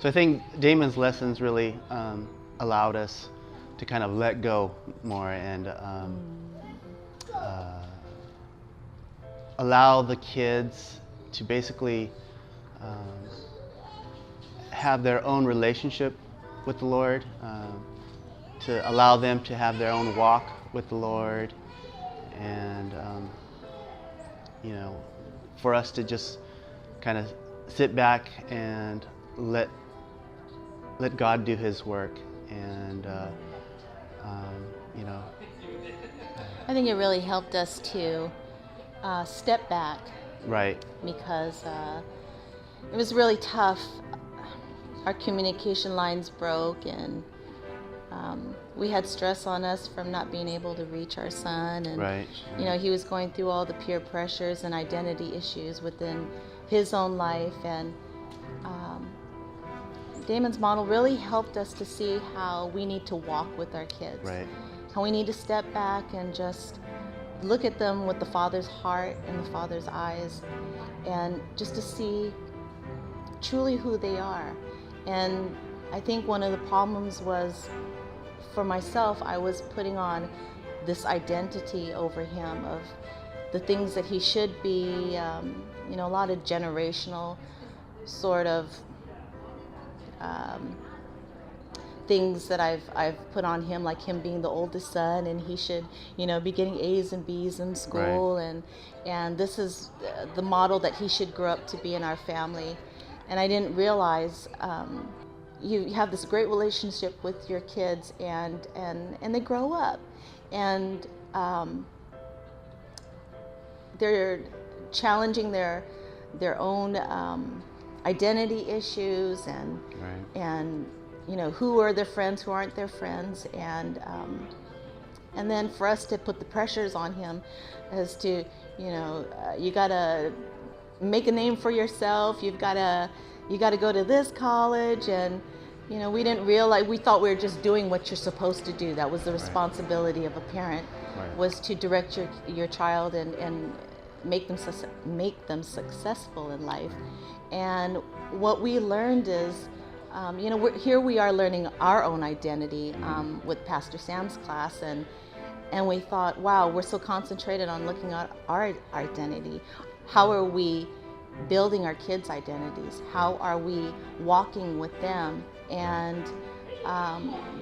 So I think Damon's lessons really allowed us to kind of let go more and uh, allow the kids to basically have their own relationship with the Lord, to allow them to have their own walk with the Lord, and you know, for us to just kind of sit back and let God do His work, and you know. I think it really helped us to step back, Right. because it was really tough. Our communication lines broke, and we had stress on us from not being able to reach our son, and Right. you know, he was going through all the peer pressures and identity issues within his own life, and Damon's model really helped us to see how we need to walk with our kids. Right. How we need to step back and just look at them with the Father's heart and the Father's eyes, and just to see truly who they are. And I think one of the problems was, for myself, I was putting on this identity over him of the things that he should be, you know, a lot of generational sort of things that I've put on him, like him being the oldest son, and he should, you know, be getting A's and B's in school, Right. and this is the model that he should grow up to be in our family. And I didn't realize you have this great relationship with your kids, and they grow up, and they're challenging their own identity issues, and Right. and you know, who are their friends, who aren't their friends, and then for us to put the pressures on him as to, you know, you gotta make a name for yourself, you gotta go to this college, and you know, we didn't realize, we thought we were just doing what you're supposed to do. That was the responsibility of a parent, Right. was to direct your child and make them successful in life. And what we learned is, you know, we are learning our own identity with Pastor Sam's class, and we thought, wow, we're so concentrated on looking at our identity. How are we building our kids' identities? How are we walking with them? And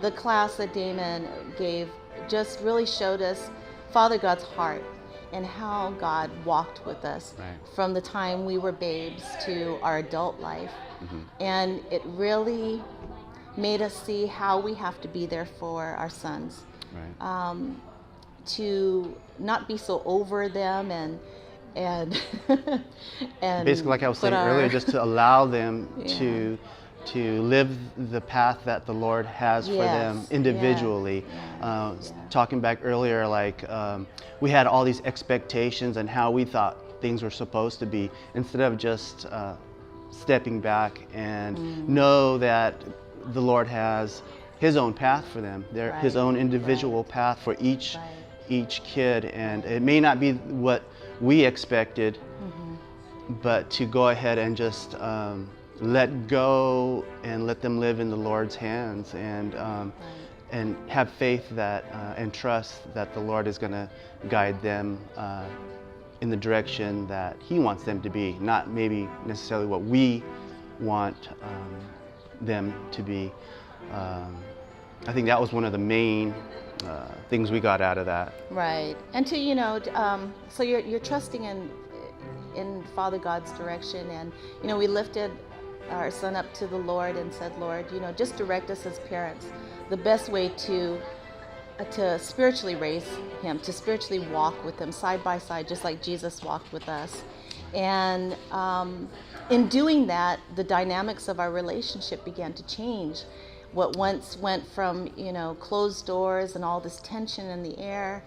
the class that Damon gave just really showed us Father God's heart, and how God walked with us Right. from the time we were babes to our adult life. Mm-hmm. And it really made us see how we have to be there for our sons, Right. to not be so over them, and and Basically, like I was put saying our- earlier, just to allow them Yeah. to live the path that the Lord has for them Yes. individually. Yeah. Talking back earlier, like we had all these expectations and how we thought things were supposed to be, instead of just stepping back and know that the Lord has His own path for them, His Right. own individual Right. path for each Right. kid, and it may not be what we expected, but to go ahead and just let go and let them live in the Lord's hands, and have faith that and trust that the Lord is going to guide them in the direction that He wants them to be, not maybe necessarily what we want them to be. I think that was one of the main things we got out of that. Right. And to, you know, so you're trusting in Father God's direction, and you know, we lifted our son up to the Lord and said, Lord, you know, just direct us as parents the best way to spiritually raise him, to spiritually walk with him side by side, just like Jesus walked with us. And in doing that, the dynamics of our relationship began to change. What once went from, you know, closed doors and all this tension in the air,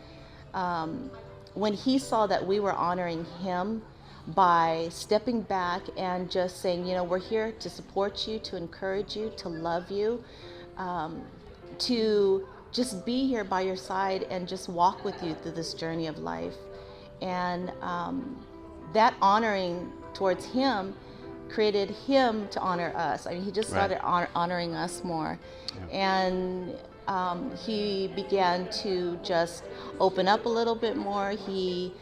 when he saw that we were honoring him by stepping back and just saying, you know, we're here to support you, to encourage you, to love you, to just be here by your side and just walk with you through this journey of life. And that honoring towards him created him to honor us. I mean, he just started honoring us more. And he began to just open up a little bit more. He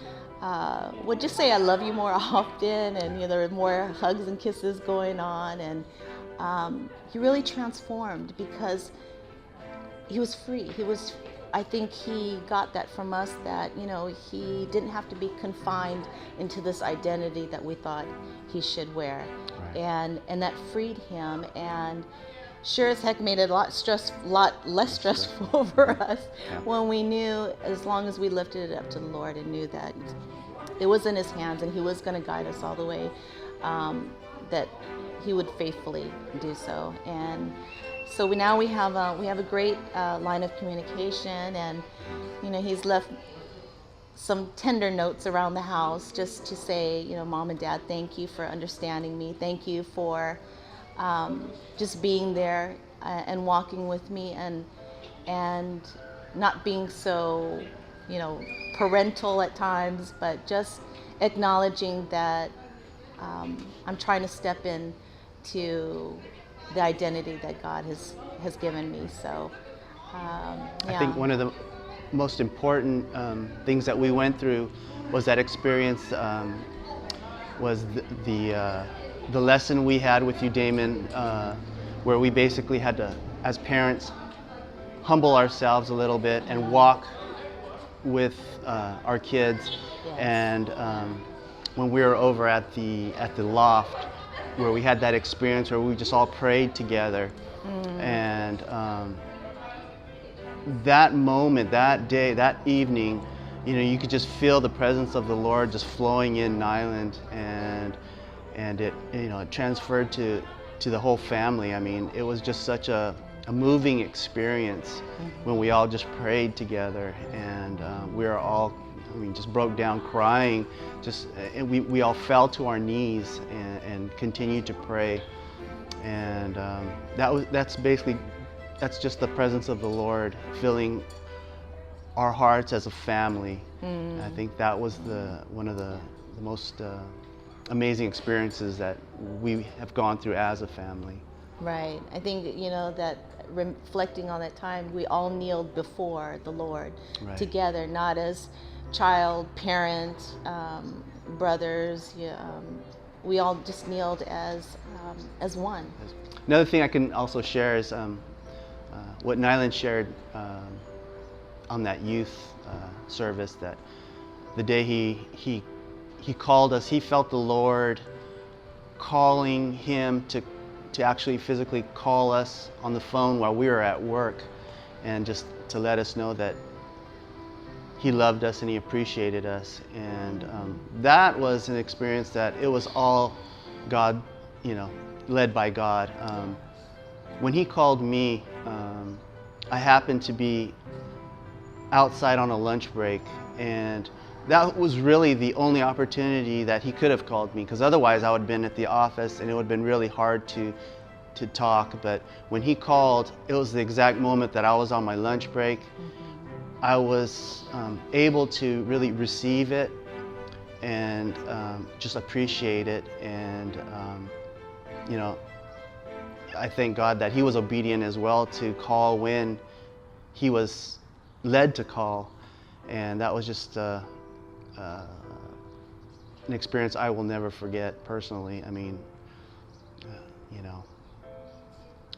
would just say, I love you more often, and there were more hugs and kisses going on. And he really transformed because he was free. I think he got that from us, that he didn't have to be confined into this identity that we thought he should wear. And that freed him, and sure as heck made it a lot less stressful for us when we knew, as long as we lifted it up to the Lord and knew that it was in his hands and he was going to guide us all the way, that he would faithfully do so. And so we have a great line of communication, and he's left some tender notes around the house just to say, Mom and Dad, thank you for understanding me. Thank you for just being there and walking with me, and not being so, parental at times, but just acknowledging that I'm trying to step into the identity that God has given me. So I think one of the most important things that we went through was that experience, was the lesson we had with you, Damon, where we basically had to, as parents, humble ourselves a little bit and walk with our kids. And when we were over at the loft, where we had that experience where we just all prayed together, and that moment, that day, that evening, you could just feel the presence of the Lord just flowing in Nyland, and it it transferred to the whole family. I mean, it was just such a moving experience when we all just prayed together, and we were all, just broke down crying. And we all fell to our knees and continued to pray, and that's just the presence of the Lord filling our hearts as a family. I think that was one of the most amazing experiences that we have gone through as a family. Right. I think that reflecting on that time, we all kneeled before the Lord together, not as child, parent, brothers. We all just kneeled as one. Another thing I can also share is what Nyland shared on that youth service, that the day he called us, he felt the Lord calling him to actually physically call us on the phone while we were at work, and just to let us know that he loved us and he appreciated us. And that was an experience that it was all God, led by God. When he called me, I happened to be outside on a lunch break, and that was really the only opportunity that he could have called me, because otherwise I would have been at the office and it would have been really hard to talk. But when he called, it was the exact moment that I was on my lunch break. I was able to really receive it and just appreciate it. And I thank God that he was obedient as well to call when he was led to call. And that was just an experience I will never forget personally. I mean,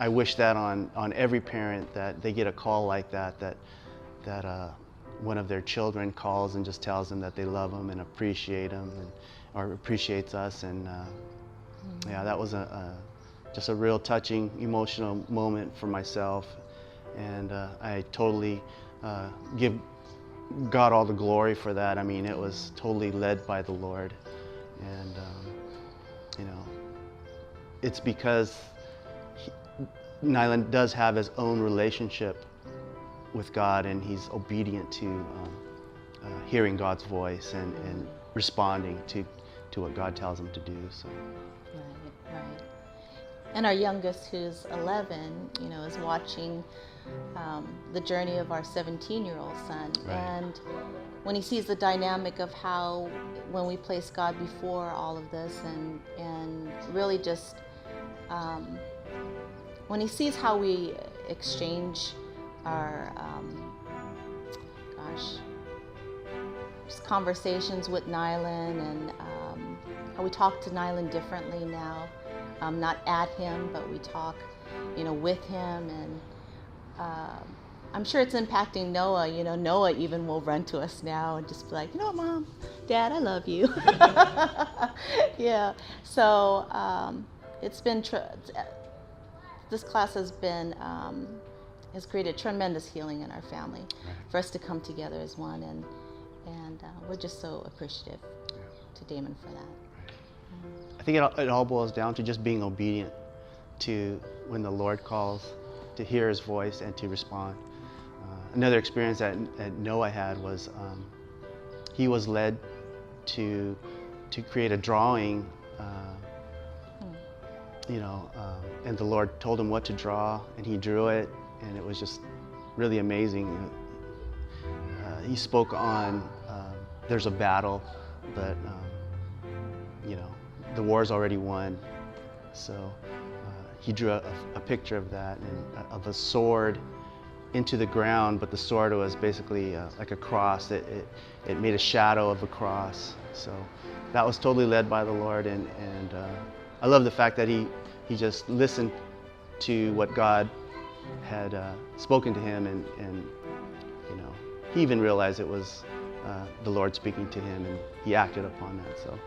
I wish that on every parent, that they get a call like that one of their children calls and just tells them that they love them and appreciate them, or appreciates us. And that was just a real touching, emotional moment for myself. And I totally give God all the glory for that. I mean, it was totally led by the Lord. And it's because Nyland does have his own relationship with God, and he's obedient to hearing God's voice and responding to what God tells him to do. So. Right. And our youngest, who's 11, is watching the journey of our 17-year-old son. Right. And when he sees the dynamic of how, when we place God before all of this, and really just when he sees how we exchange our just conversations with Nylan, and how we talk to Nylan differently now, not at him, but we talk, with him, and I'm sure it's impacting Noah. Noah even will run to us now and just be like, Mom, Dad, I love you. Yeah. So it's been this class has created tremendous healing in our family, for us to come together as one, and we're just so appreciative to Damon for that. I think it all boils down to just being obedient to when the Lord calls, to hear His voice and to respond. Another experience that Noah had was he was led to create a drawing, and the Lord told him what to draw, and he drew it, and it was just really amazing. He spoke on there's a battle, but the war's already won. So he drew a picture of that, and of a sword into the ground, but the sword was basically like a cross. It made a shadow of a cross. So that was totally led by the Lord, and I love the fact that he just listened to what God had spoken to him, and he even realized it was the Lord speaking to him, and he acted upon that. So